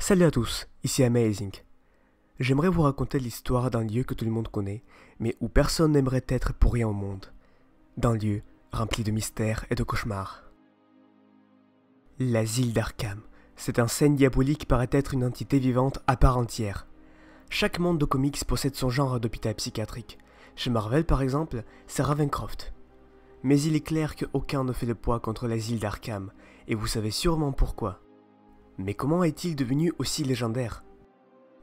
Salut à tous, ici Amazing. J'aimerais vous raconter l'histoire d'un lieu que tout le monde connaît, mais où personne n'aimerait être pour rien au monde. D'un lieu rempli de mystères et de cauchemars. L'asile d'Arkham. Cette enseigne diabolique paraît être une entité vivante à part entière. Chaque monde de comics possède son genre d'hôpital psychiatrique. Chez Marvel par exemple, c'est Ravencroft. Mais il est clair qu'aucun ne fait le poids contre l'asile d'Arkham, et vous savez sûrement pourquoi. Mais comment est-il devenu aussi légendaire?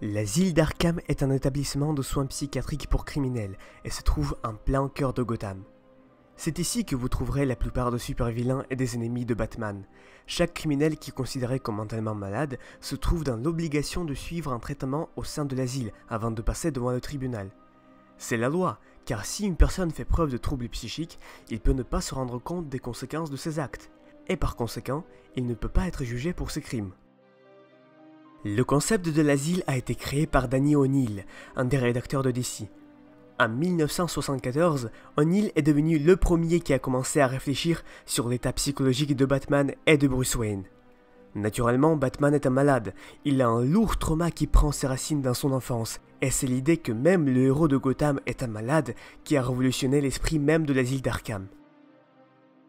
L'asile d'Arkham est un établissement de soins psychiatriques pour criminels et se trouve en plein cœur de Gotham. C'est ici que vous trouverez la plupart des super-vilains et des ennemis de Batman. Chaque criminel qui est considéré comme mentalement malade se trouve dans l'obligation de suivre un traitement au sein de l'asile avant de passer devant le tribunal. C'est la loi, car si une personne fait preuve de troubles psychiques, il peut ne pas se rendre compte des conséquences de ses actes, et par conséquent, il ne peut pas être jugé pour ses crimes. Le concept de l'asile a été créé par Danny O'Neill, un des rédacteurs de DC. En 1974, O'Neill est devenu le premier qui a commencé à réfléchir sur l'état psychologique de Batman et de Bruce Wayne. Naturellement, Batman est un malade, il a un lourd trauma qui prend ses racines dans son enfance, et c'est l'idée que même le héros de Gotham est un malade qui a révolutionné l'esprit même de l'asile d'Arkham.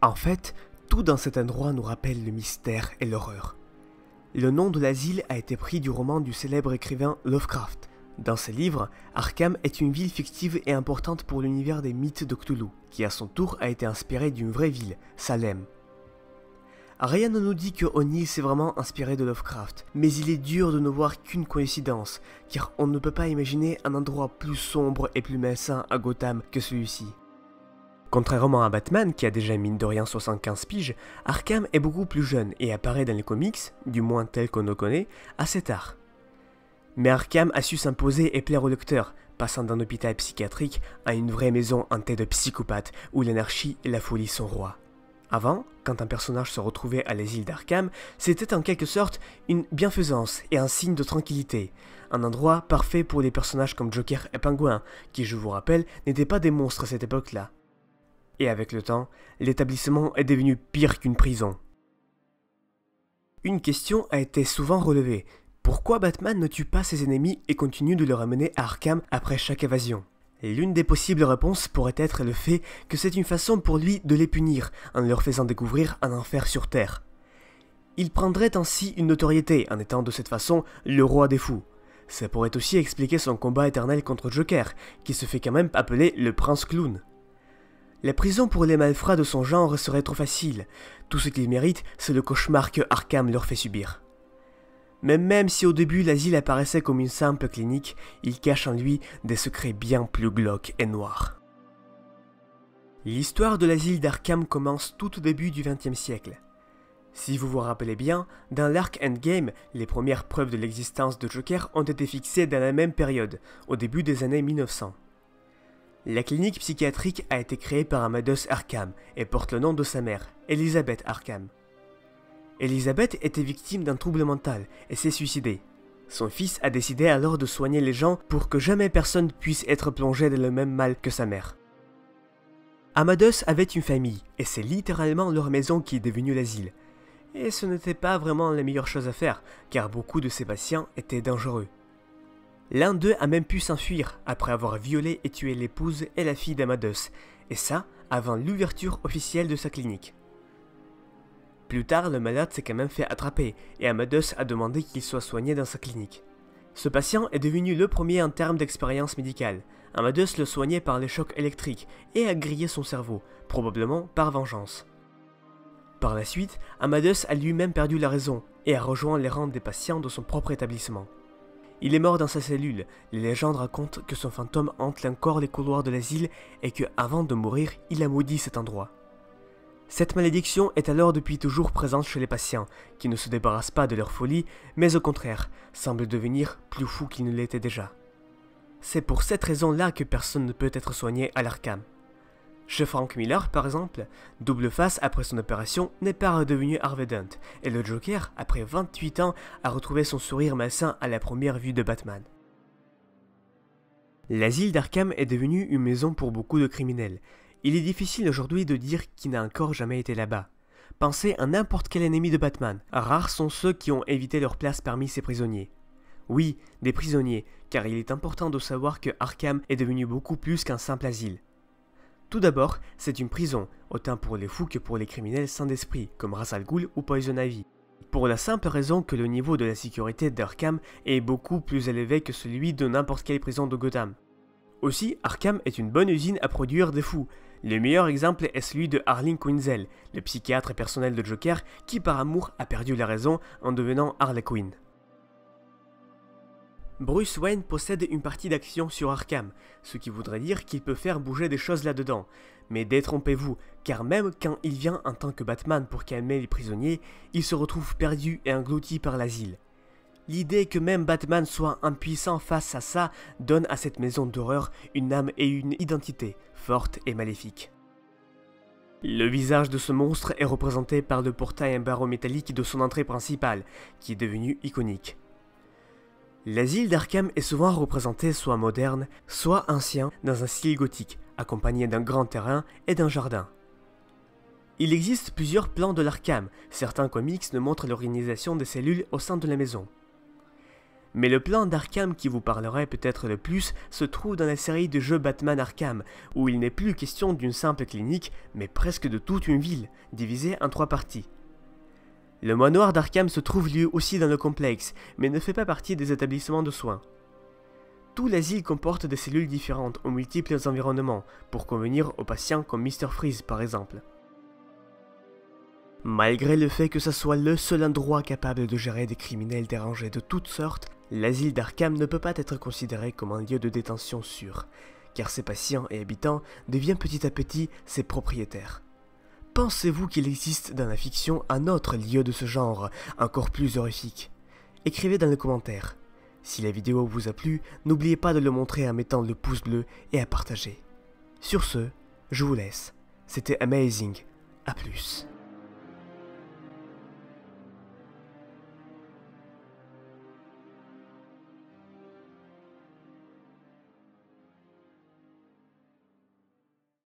En fait, tout dans cet endroit nous rappelle le mystère et l'horreur. Le nom de l'asile a été pris du roman du célèbre écrivain Lovecraft. Dans ses livres, Arkham est une ville fictive et importante pour l'univers des mythes de Cthulhu, qui à son tour a été inspiré d'une vraie ville, Salem. Rien ne nous dit que O'Neill s'est vraiment inspiré de Lovecraft, mais il est dur de ne voir qu'une coïncidence, car on ne peut pas imaginer un endroit plus sombre et plus malsain à Gotham que celui-ci. Contrairement à Batman, qui a déjà mine de rien 75 piges, Arkham est beaucoup plus jeune et apparaît dans les comics, du moins tel qu'on le connaît, assez tard. Mais Arkham a su s'imposer et plaire au lecteur, passant d'un hôpital psychiatrique à une vraie maison hantée de psychopathes où l'anarchie et la folie sont rois. Avant, quand un personnage se retrouvait à l'asile d'Arkham, c'était en quelque sorte une bienfaisance et un signe de tranquillité, un endroit parfait pour les personnages comme Joker et Penguin, qui je vous rappelle n'étaient pas des monstres à cette époque-là. Et avec le temps, l'établissement est devenu pire qu'une prison. Une question a été souvent relevée. Pourquoi Batman ne tue pas ses ennemis et continue de les ramener à Arkham après chaque évasion? L'une des possibles réponses pourrait être le fait que c'est une façon pour lui de les punir en leur faisant découvrir un enfer sur Terre. Il prendrait ainsi une notoriété en étant de cette façon le roi des fous. Ça pourrait aussi expliquer son combat éternel contre Joker, qui se fait quand même appeler le prince clown. La prison pour les malfrats de son genre serait trop facile. Tout ce qu'ils méritent, c'est le cauchemar que Arkham leur fait subir. Mais même si au début l'asile apparaissait comme une simple clinique, il cache en lui des secrets bien plus glauques et noirs. L'histoire de l'asile d'Arkham commence tout au début du XXe siècle. Si vous vous rappelez bien, dans l'arc Endgame, les premières preuves de l'existence de Joker ont été fixées dans la même période, au début des années 1900. La clinique psychiatrique a été créée par Amadeus Arkham et porte le nom de sa mère, Elizabeth Arkham. Elizabeth était victime d'un trouble mental et s'est suicidée. Son fils a décidé alors de soigner les gens pour que jamais personne puisse être plongé dans le même mal que sa mère. Amadeus avait une famille et c'est littéralement leur maison qui est devenue l'asile. Et ce n'était pas vraiment la meilleure chose à faire car beaucoup de ses patients étaient dangereux. L'un d'eux a même pu s'enfuir après avoir violé et tué l'épouse et la fille d'Amadeus, et ça avant l'ouverture officielle de sa clinique. Plus tard, le malade s'est quand même fait attraper, et Amadeus a demandé qu'il soit soigné dans sa clinique. Ce patient est devenu le premier en termes d'expérience médicale. Amadeus le soignait par les chocs électriques et a grillé son cerveau, probablement par vengeance. Par la suite, Amadeus a lui-même perdu la raison et a rejoint les rangs des patients de son propre établissement. Il est mort dans sa cellule. Les légendes racontent que son fantôme hante encore les couloirs de l'asile et que, avant de mourir, il a maudit cet endroit. Cette malédiction est alors depuis toujours présente chez les patients, qui ne se débarrassent pas de leur folie, mais au contraire, semblent devenir plus fous qu'ils ne l'étaient déjà. C'est pour cette raison-là que personne ne peut être soigné à l'Arkham. Chez Frank Miller, par exemple, Double Face, après son opération, n'est pas redevenu Harvey Dent, et le Joker, après 28 ans, a retrouvé son sourire malsain à la première vue de Batman. L'asile d'Arkham est devenu une maison pour beaucoup de criminels. Il est difficile aujourd'hui de dire qui n'a encore jamais été là-bas. Pensez à n'importe quel ennemi de Batman. Rares sont ceux qui ont évité leur place parmi ces prisonniers. Oui, des prisonniers, car il est important de savoir que Arkham est devenu beaucoup plus qu'un simple asile. Tout d'abord, c'est une prison, autant pour les fous que pour les criminels sans d'esprit, comme Ra's al Ghul ou Poison Ivy. Pour la simple raison que le niveau de la sécurité d'Arkham est beaucoup plus élevé que celui de n'importe quelle prison de Gotham. Aussi, Arkham est une bonne usine à produire des fous. Le meilleur exemple est celui de Harley Quinzel, le psychiatre personnel de Joker qui par amour a perdu la raison en devenant Harley Quinn. Bruce Wayne possède une partie d'action sur Arkham, ce qui voudrait dire qu'il peut faire bouger des choses là-dedans. Mais détrompez-vous, car même quand il vient en tant que Batman pour calmer les prisonniers, il se retrouve perdu et englouti par l'asile. L'idée que même Batman soit impuissant face à ça donne à cette maison d'horreur une âme et une identité, forte et maléfique. Le visage de ce monstre est représenté par le portail en barreau métallique de son entrée principale, qui est devenu iconique. L'asile d'Arkham est souvent représenté soit moderne, soit ancien, dans un style gothique, accompagné d'un grand terrain et d'un jardin. Il existe plusieurs plans de l'Arkham, certains comics ne montrent l'organisation des cellules au sein de la maison. Mais le plan d'Arkham qui vous parlerait peut-être le plus se trouve dans la série de jeux Batman Arkham, où il n'est plus question d'une simple clinique, mais presque de toute une ville, divisée en 3 parties. Le manoir d'Arkham se trouve lui aussi dans le complexe, mais ne fait pas partie des établissements de soins. Tout l'asile comporte des cellules différentes aux multiples environnements, pour convenir aux patients comme Mr. Freeze par exemple. Malgré le fait que ce soit le seul endroit capable de gérer des criminels dérangés de toutes sortes, l'asile d'Arkham ne peut pas être considéré comme un lieu de détention sûr, car ses patients et habitants deviennent petit à petit ses propriétaires. Pensez-vous qu'il existe dans la fiction un autre lieu de ce genre, encore plus horrifique? Écrivez dans les commentaires. Si la vidéo vous a plu, n'oubliez pas de le montrer en mettant le pouce bleu et à partager. Sur ce, je vous laisse. C'était amazing. À plus.